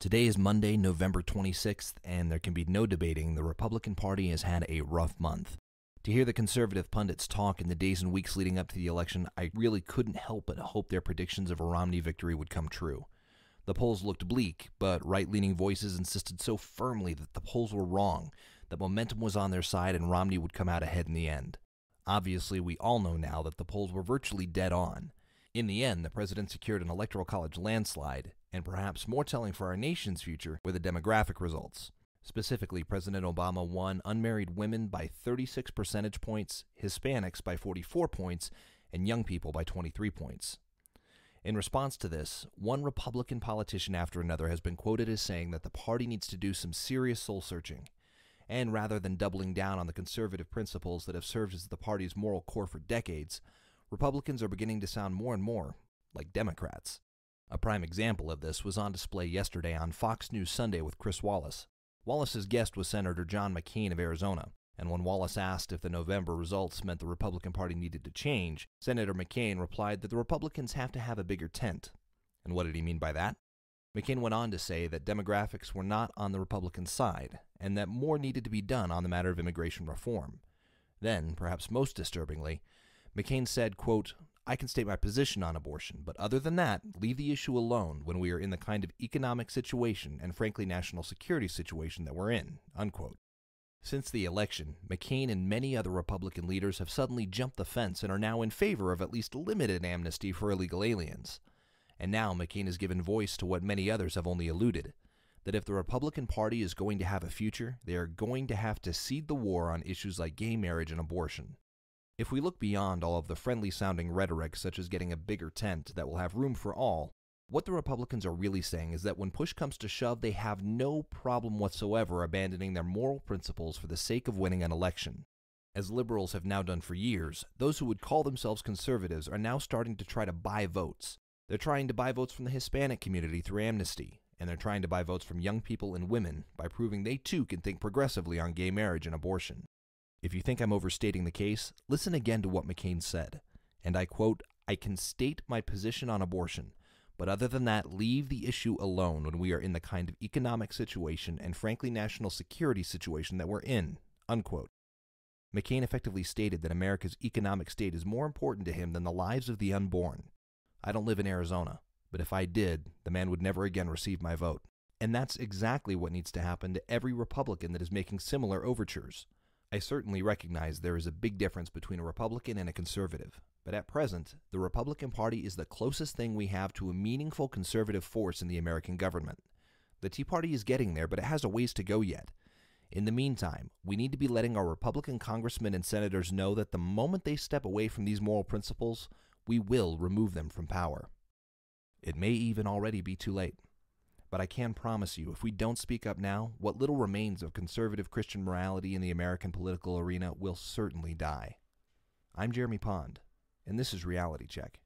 Today is Monday, November 26th, and there can be no debating the Republican Party has had a rough month. To hear the conservative pundits talk in the days and weeks leading up to the election, I really couldn't help but hope their predictions of a Romney victory would come true. The polls looked bleak, but right-leaning voices insisted so firmly that the polls were wrong, that momentum was on their side and Romney would come out ahead in the end. Obviously, we all know now that the polls were virtually dead on. In the end, the president secured an electoral college landslide, and perhaps more telling for our nation's future were the demographic results. Specifically, President Obama won unmarried women by 36 percentage points, Hispanics by 44 points, and young people by 23 points. In response to this, one Republican politician after another has been quoted as saying that the party needs to do some serious soul-searching. And rather than doubling down on the conservative principles that have served as the party's moral core for decades, Republicans are beginning to sound more and more like Democrats. A prime example of this was on display yesterday on Fox News Sunday with Chris Wallace. Wallace's guest was Senator John McCain of Arizona, and when Wallace asked if the November results meant the Republican Party needed to change, Senator McCain replied that the Republicans have to have a bigger tent. And what did he mean by that? McCain went on to say that demographics were not on the Republican side, and that more needed to be done on the matter of immigration reform. Then, perhaps most disturbingly, McCain said, quote, "I can state my position on abortion, but other than that, leave the issue alone when we are in the kind of economic situation and frankly national security situation that we're in," unquote. Since the election, McCain and many other Republican leaders have suddenly jumped the fence and are now in favor of at least limited amnesty for illegal aliens. And now McCain has given voice to what many others have only alluded, that if the Republican Party is going to have a future, they are going to have to cede the war on issues like gay marriage and abortion. If we look beyond all of the friendly-sounding rhetoric such as getting a bigger tent that will have room for all, what the Republicans are really saying is that when push comes to shove, they have no problem whatsoever abandoning their moral principles for the sake of winning an election. As liberals have now done for years, those who would call themselves conservatives are now starting to try to buy votes. They're trying to buy votes from the Hispanic community through amnesty, and they're trying to buy votes from young people and women by proving they too can think progressively on gay marriage and abortion. If you think I'm overstating the case, listen again to what McCain said, and I quote, "I can state my position on abortion, but other than that, leave the issue alone when we are in the kind of economic situation and frankly national security situation that we're in," unquote. McCain effectively stated that America's economic state is more important to him than the lives of the unborn. I don't live in Arizona, but if I did, the man would never again receive my vote. And that's exactly what needs to happen to every Republican that is making similar overtures. I certainly recognize there is a big difference between a Republican and a conservative, but at present, the Republican Party is the closest thing we have to a meaningful conservative force in the American government. The Tea Party is getting there, but it has a ways to go yet. In the meantime, we need to be letting our Republican congressmen and senators know that the moment they step away from these moral principles, we will remove them from power. It may even already be too late. But I can promise you, if we don't speak up now, what little remains of conservative Christian morality in the American political arena will certainly die. I'm Jeremy Pond, and this is Reality Check.